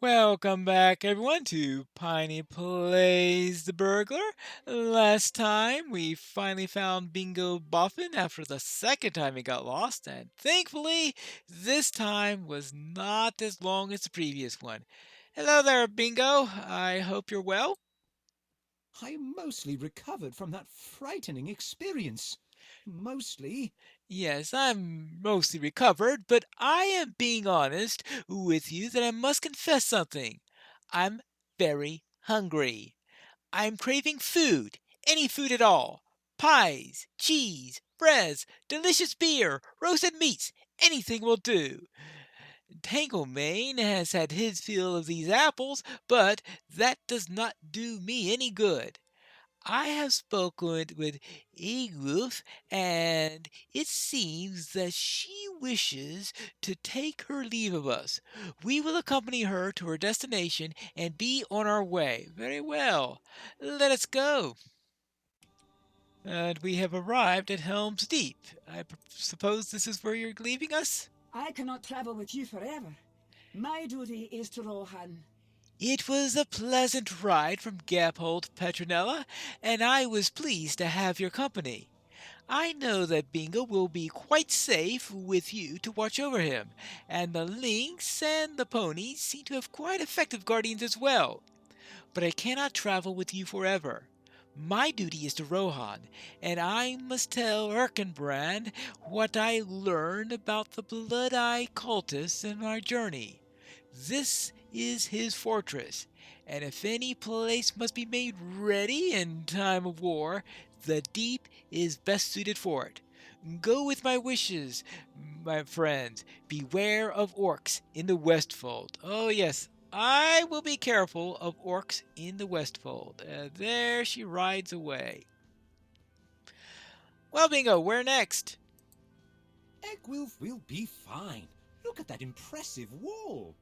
Welcome back, everyone, to Piney Plays the Burglar. Last time, we finally found Bingo Boffin after the second time he got lost, and thankfully, this time was not as long as the previous one. Hello there, Bingo. I hope you're well. I mostly recovered from that frightening experience. Mostly. Yes, I'm mostly recovered, but I am being honest with you that I must confess something. I'm very hungry. I'm craving food, any food at all. Pies, cheese, breads, delicious beer, roasted meats, anything will do. Tanglemane has had his fill of these apples, but that does not do me any good. I have spoken with Egloof, and it seems that she wishes to take her leave of us. We will accompany her to her destination and be on our way. Very well. Let us go. And we have arrived at Helms Deep. I suppose this is where you're leaving us? I cannot travel with you forever. My duty is to Rohan. It was a pleasant ride from Gaphole to Petronella, and I was pleased to have your company. I know that Bingo will be quite safe with you to watch over him, and the lynx and the ponies seem to have quite effective guardians as well. But I cannot travel with you forever. My duty is to Rohan, and I must tell Erkenbrand what I learned about the Blood-Eye cultists in our journey. This is his fortress, and if any place must be made ready in time of war, the deep is best suited for it. Go with my wishes, my friends. Beware of orcs in the Westfold. Oh, yes, I will be careful of orcs in the Westfold. There she rides away. Well, Bingo, where next? Egwilf will be fine. Look at that impressive wall.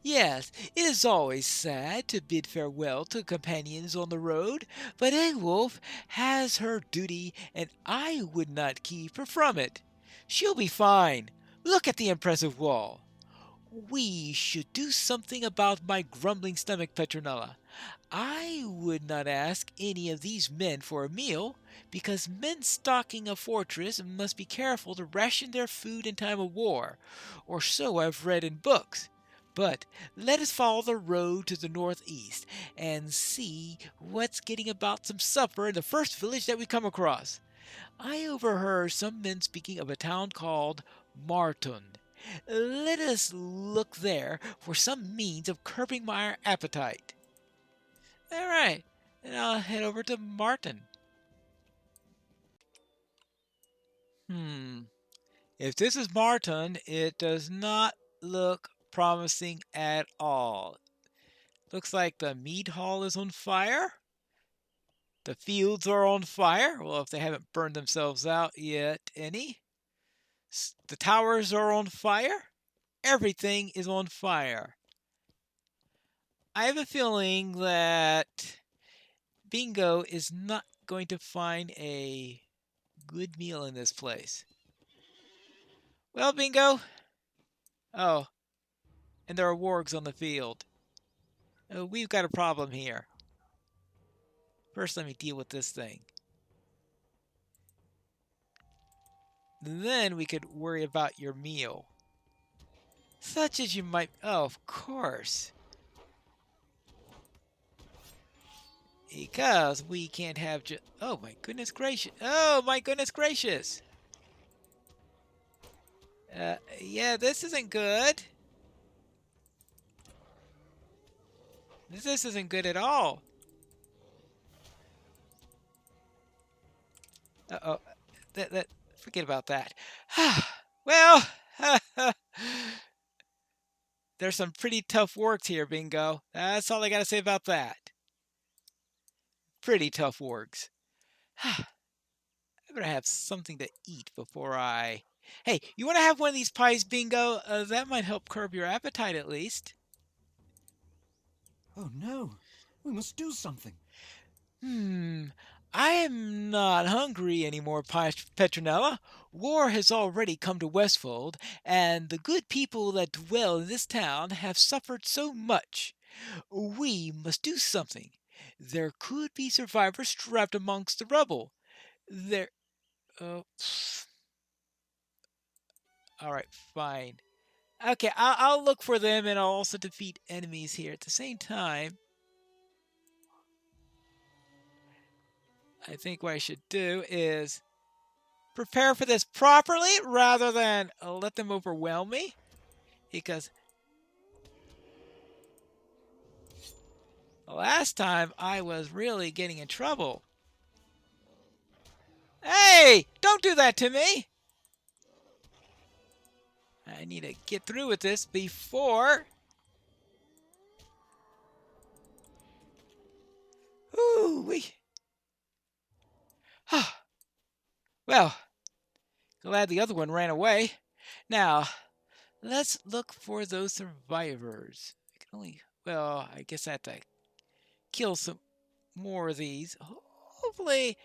Yes, it is always sad to bid farewell to companions on the road, but Egwolf has her duty, and I would not keep her from it. She'll be fine. Look at the impressive wall. We should do something about my grumbling stomach, Petronella. I would not ask any of these men for a meal, because men stalking a fortress must be careful to ration their food in time of war, or so I've read in books. But let us follow the road to the northeast and see what's getting about some supper in the first village that we come across. I overheard some men speaking of a town called Marton. Let us look there for some means of curbing my appetite. All right, then I'll head over to Martin. Hmm. If this is Martin, it does not look promising at all. Looks like the Mead Hall is on fire. The fields are on fire. Well, if they haven't burned themselves out yet, any. The towers are on fire. Everything is on fire. I have a feeling that Bingo is not going to find a good meal in this place. Well, Bingo. Oh, and there are wargs on the field. Oh, we've got a problem here. First, let me deal with this thing. Then we could worry about your meal. Such as you might. Oh, of course. Because we can't have just. Oh, my goodness gracious. Oh, my goodness gracious. Yeah, this isn't good. This isn't good at all. Uh-oh. Forget about that. Well, there's some pretty tough works here, Bingo. That's all I gotta say about that. Pretty tough wargs. I better have something to eat before I. Hey, you want to have one of these pies, Bingo? That might help curb your appetite at least. Oh no, we must do something. Hmm. I am not hungry anymore, Petronella. War has already come to Westfold, and the good people that dwell in this town have suffered so much. We must do something. There could be survivors trapped amongst the rubble. There. Oh, all right, fine. Okay, I'll look for them, and I'll also defeat enemies here at the same time. I think what I should do is prepare for this properly rather than let them overwhelm me, because last time I was really getting in trouble. Hey, don't do that to me. I need to get through with this before. Ooh, well, glad the other one ran away. Now, let's look for those survivors. I can only, well, I guess I have to kill some more of these. Hopefully,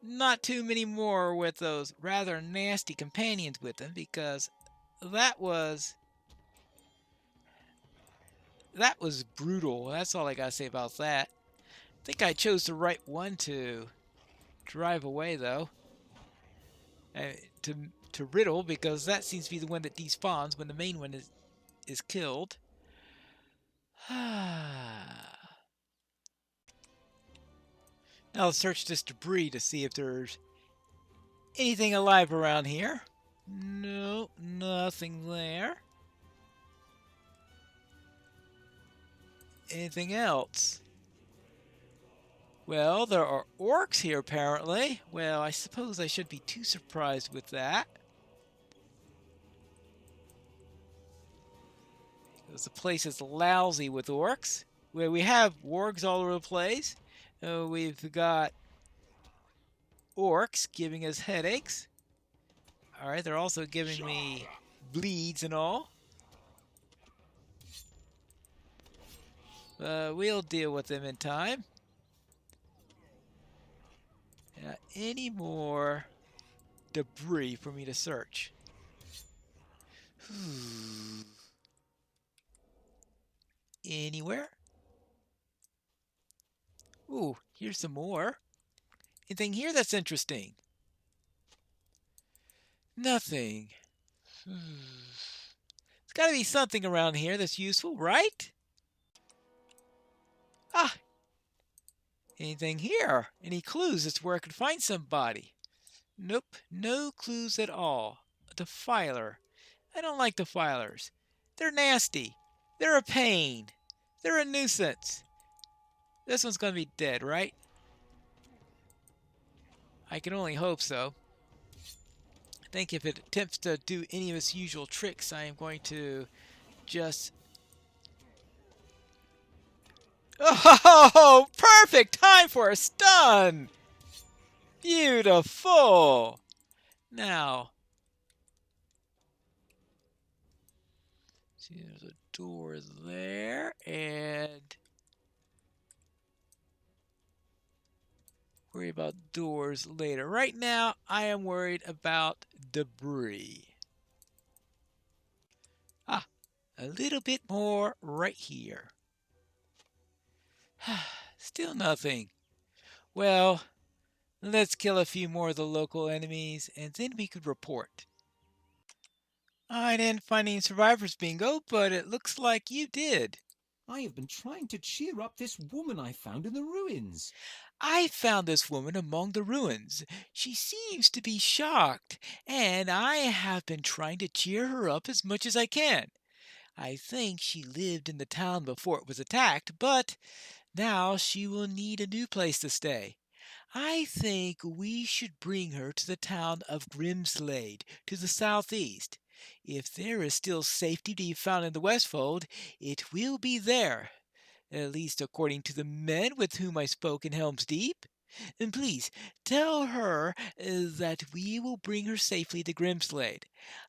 not too many more with those rather nasty companions with them, because that was brutal. That's all I gotta say about that. I think I chose the right one to drive away, though. To riddle, because that seems to be the one that despawns when the main one is killed. Now let's search this debris to see if there's anything alive around here. No, nothing there. Anything else? Well, there are orcs here apparently. Well, I suppose I shouldn't be too surprised with that, because the place is lousy with orcs. Well, we have wargs all over the place. We've got orcs giving us headaches. Alright, they're also giving me bleeds and all. We'll deal with them in time. Any more debris for me to search? Anywhere? Ooh, here's some more. Anything here that's interesting? Nothing. There's got to be something around here that's useful, right? Ah! Anything here? Any clues as to where I could find somebody? Nope, no clues at all. A defiler. I don't like defilers. They're nasty. They're a pain. They're a nuisance. This one's going to be dead, right? I can only hope so. I think if it attempts to do any of its usual tricks, I am going to just... Oh, perfect time for a stun! Beautiful! Now, see, there's a door there, and worry about doors later. Right now, I am worried about debris. Ah, a little bit more right here. Still nothing. Well, let's kill a few more of the local enemies, and then we could report. I didn't find any survivors, Bingo, but it looks like you did. I have been trying to cheer up this woman I found in the ruins. I found this woman among the ruins. She seems to be shocked, and I have been trying to cheer her up as much as I can. I think she lived in the town before it was attacked, but now she will need a new place to stay. I think we should bring her to the town of Grimslade, to the southeast. If there is still safety to be found in the Westfold, it will be there, at least according to the men with whom I spoke in Helms Deep. And please tell her that we will bring her safely to Grimslade.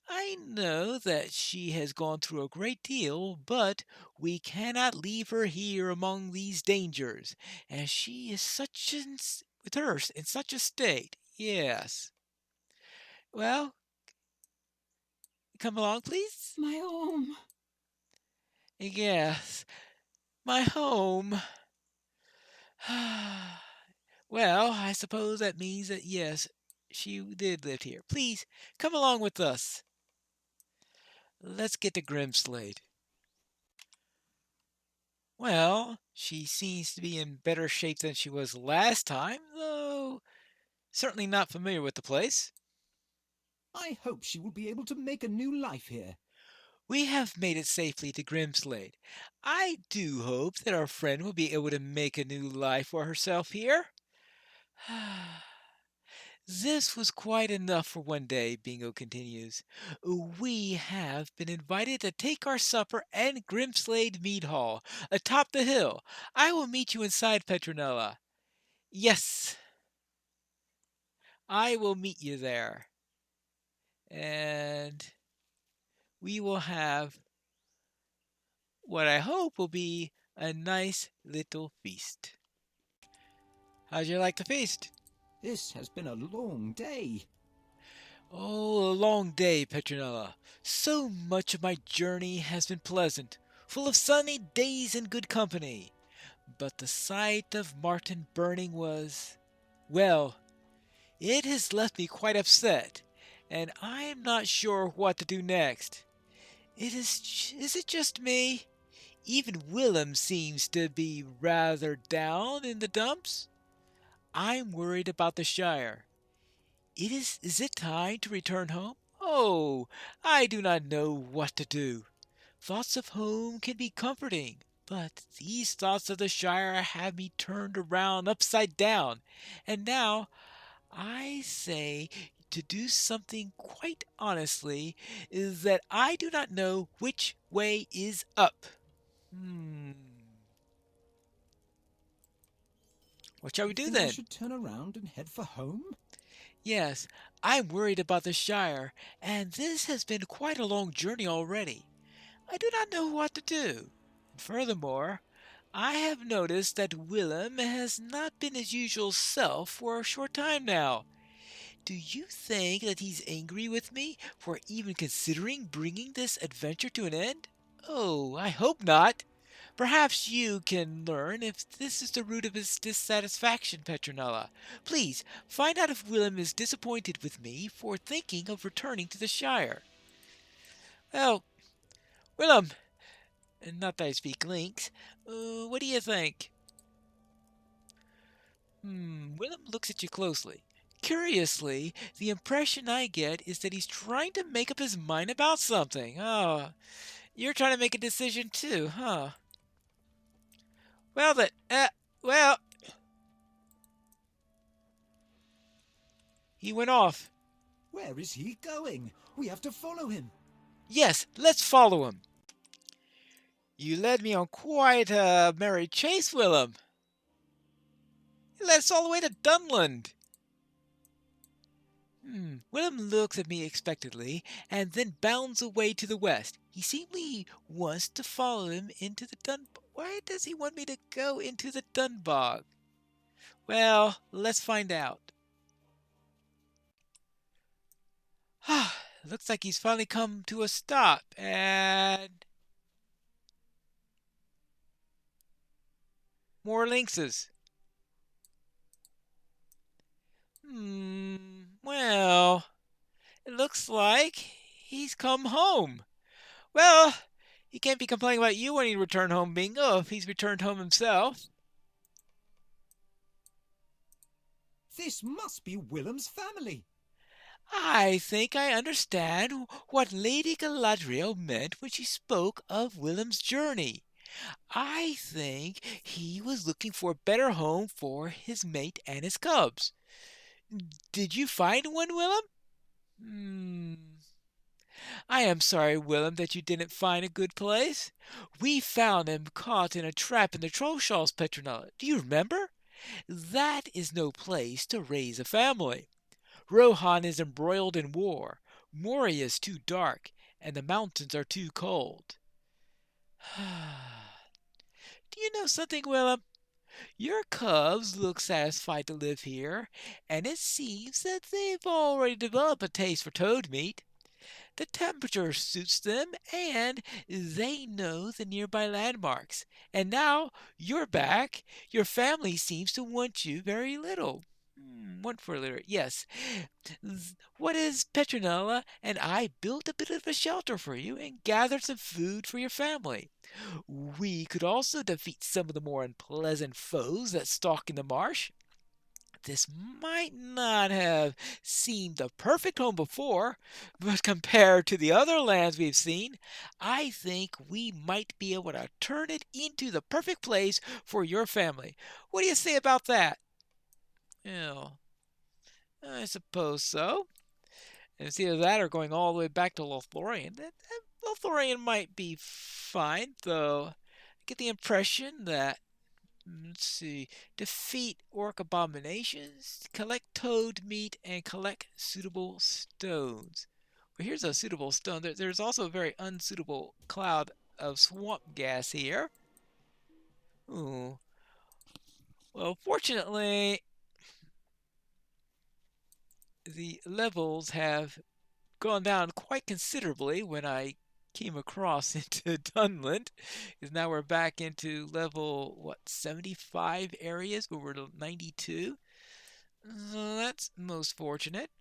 I know that she has gone through a great deal, but we cannot leave her here among these dangers, as she is such an with her in such a state. Yes. Well, come along, please. My home. Yes, my home. Well, I suppose that means that yes, she did live here. Please come along with us. Let's get to Grimslade. Well, she seems to be in better shape than she was last time, though certainly not familiar with the place. I hope she will be able to make a new life here. We have made it safely to Grimslade. I do hope that our friend will be able to make a new life for herself here. This was quite enough for one day, Bingo continues. We have been invited to take our supper at Grimslade Mead Hall, atop the hill. I will meet you inside, Petronella. Yes, I will meet you there. And we will have what I hope will be a nice little feast. How'd you like the feast? This has been a long day. Oh, a long day, Petronella. So much of my journey has been pleasant, full of sunny days and good company. But the sight of Martin burning was, well, it has left me quite upset, and I am not sure what to do next. Is it just me? Even Willem seems to be rather down in the dumps. I'm worried about the Shire. Is it time to return home? Oh, I do not know what to do. Thoughts of home can be comforting, but these thoughts of the Shire have me turned around upside down, and now I say to do something quite honestly is that I do not know which way is up. What shall we do Think then? I should turn around and head for home? Yes, I'm worried about the Shire, and this has been quite a long journey already. I do not know what to do. Furthermore, I have noticed that Willem has not been his usual self for a short time now. Do you think that he's angry with me for even considering bringing this adventure to an end? Oh, I hope not. Perhaps you can learn if this is the root of his dissatisfaction, Petronella. Please find out if Willem is disappointed with me for thinking of returning to the Shire. Well, Willem, not that I speak Lynx, what do you think? Willem looks at you closely. Curiously, the impression I get is that he's trying to make up his mind about something. Oh, you're trying to make a decision too, huh? Well then, well, he went off. Where is he going? We have to follow him. Yes, let's follow him. You led me on quite a merry chase, Willem. You led us all the way to Dunland. Willem looks at me expectantly and then bounds away to the west. He seemingly wants to follow him into the Dunbog. Why does he want me to go into the Dunbog? Well, let's find out. Looks like he's finally come to a stop, and more lynxes. Well, it looks like he's come home. Well, he can't be complaining about you when he returned home, Bingo, if he's returned home himself. This must be Willem's family. I think I understand what Lady Galadriel meant when she spoke of Willem's journey. I think he was looking for a better home for his mate and his cubs. Did you find one, Willem? I am sorry, Willem, that you didn't find a good place. We found him caught in a trap in the Trollshaws, Petronella. Do you remember? That is no place to raise a family. Rohan is embroiled in war. Moria is too dark, and the mountains are too cold. Do you know something, Willem? Your cubs look satisfied to live here, and it seems that they've already developed a taste for toad meat. The temperature suits them, and they know the nearby landmarks. And now you're back. Your family seems to want you very little. Want for little, yes. What is Petronella and I built a bit of a shelter for you and gathered some food for your family. We could also defeat some of the more unpleasant foes that stalk in the marsh. This might not have seemed a perfect home before, but compared to the other lands we've seen, I think we might be able to turn it into the perfect place for your family. What do you say about that? Yeah, I suppose so. And it's either that or going all the way back to Lothlorien. Lothlorien might be fine, though I get the impression that, let's see, defeat orc abominations, collect toad meat, and collect suitable stones. Well, here's a suitable stone. There's also a very unsuitable cloud of swamp gas here. Ooh. Well, fortunately, the levels have gone down quite considerably when I came across into Dunland, because now we're back into level, what, 75 areas where we're 92. So that's most fortunate.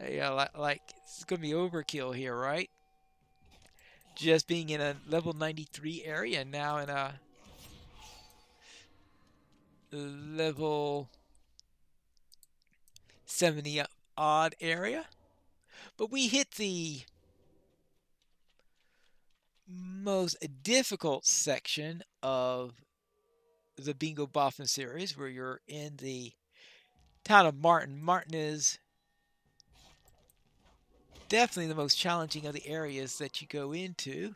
Yeah, like it's going to be overkill here, right? Just being in a level 93 area, now in a level 70 odd area. But we hit the most difficult section of the Bingo Boffin series, where you're in the town of Martin. Martin is definitely the most challenging of the areas that you go into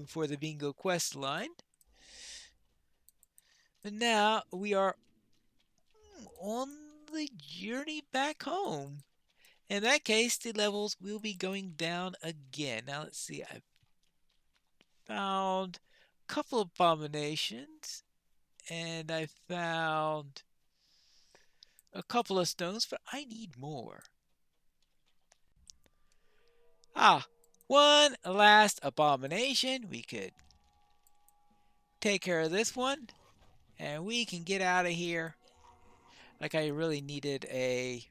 for the Bingo quest line. And now we are on the journey back home. In that case, the levels will be going down again. Now let's see, I found a couple of abominations, and I found a couple of stones, but I need more. One last abomination. We could take care of this one, and we can get out of here. Like, I really needed a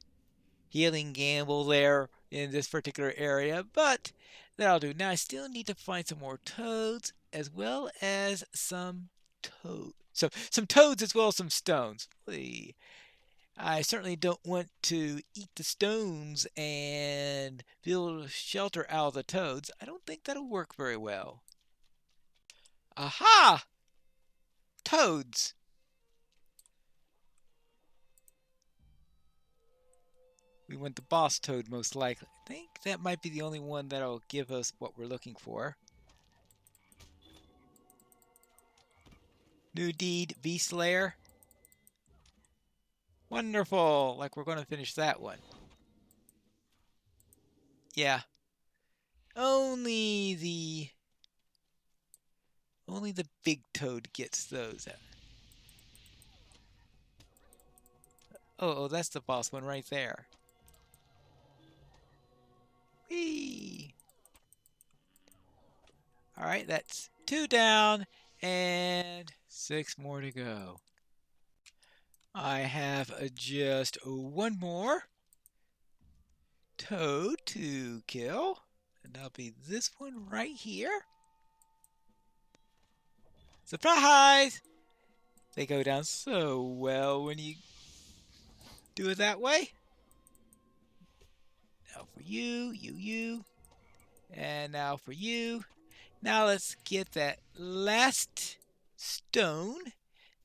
healing gamble there in this particular area, but that'll do. Now I still need to find some more toads, as well as some toads. So some toads as well as some stones. I certainly don't want to eat the stones and build shelter out of the toads. I don't think that'll work very well. Aha! Toads. We want the boss toad most likely. I think that might be the only one that'll give us what we're looking for. New deed, Beast Slayer. Wonderful! Like we're going to finish that one. Yeah. Only the big toad gets those. Oh, that's the boss one right there. Whee! Alright, that's 2 down and 6 more to go. I have just one more toad to kill, and that'll be this one right here. Surprise! They go down so well when you do it that way. Now for you, you. And now for you. Now let's get that last stone,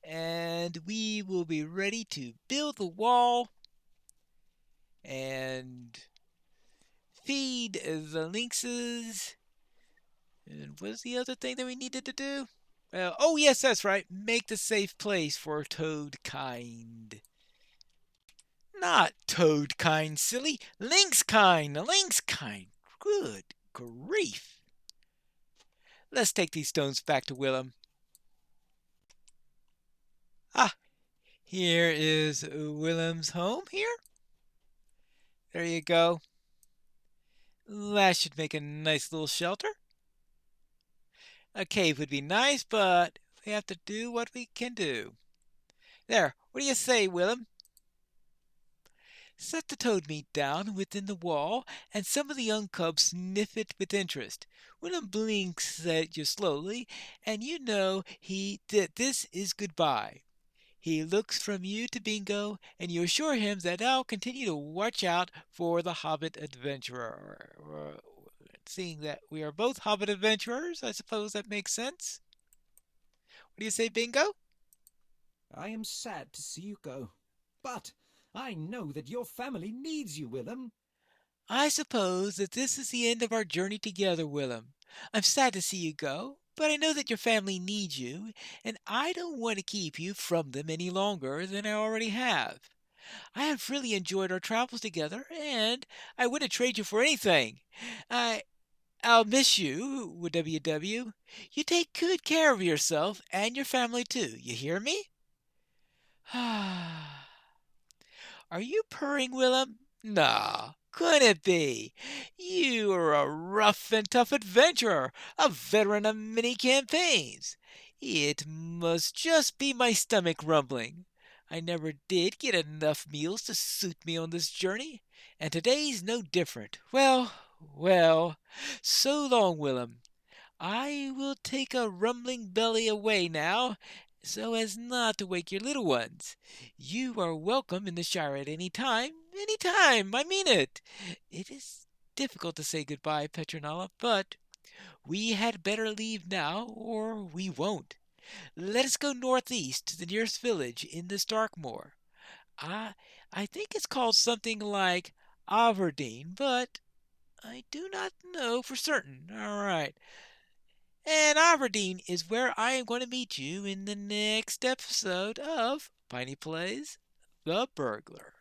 and we will be ready to build the wall and feed the lynxes. And what's the other thing that we needed to do? Oh yes, that's right. Make the safe place for toad kind. Not toad kind, silly. Lynx kind. Lynx kind. Good grief. Let's take these stones back to Willem. Here is Willem's home here. There you go. That should make a nice little shelter. A cave would be nice, but we have to do what we can do. There, what do you say, Willem? Set the toad meat down within the wall, and some of the young cubs sniff it with interest. Willem blinks at you slowly, and you know that this is goodbye. He looks from you to Bingo, and you assure him that I'll continue to watch out for the Hobbit adventurer. Seeing that we are both Hobbit adventurers, I suppose that makes sense. What do you say, Bingo? I am sad to see you go, but I know that your family needs you, Willem. I suppose that this is the end of our journey together, Willem. I'm sad to see you go, but I know that your family needs you, and I don't want to keep you from them any longer than I already have. I have really enjoyed our travels together, and I wouldn't trade you for anything. I'll miss you, WW. You take good care of yourself and your family too. You hear me? Are you purring, Willem? Nah, couldn't it be? You are a rough and tough adventurer, a veteran of many campaigns. It must just be my stomach rumbling. I never did get enough meals to suit me on this journey, and today's no different. Well, so long, Willem. I will take a rumbling belly away now, so as not to wake your little ones. You are welcome in the Shire at any time, I mean it. It is difficult to say goodbye, Petronella, but we had better leave now, or we won't. Let us go northeast to the nearest village in the Starkmoor. I, I think it's called something like Averdeen, but I do not know for certain. All right. And Aberdeen is where I am going to meet you in the next episode of Piney Plays The Burglar.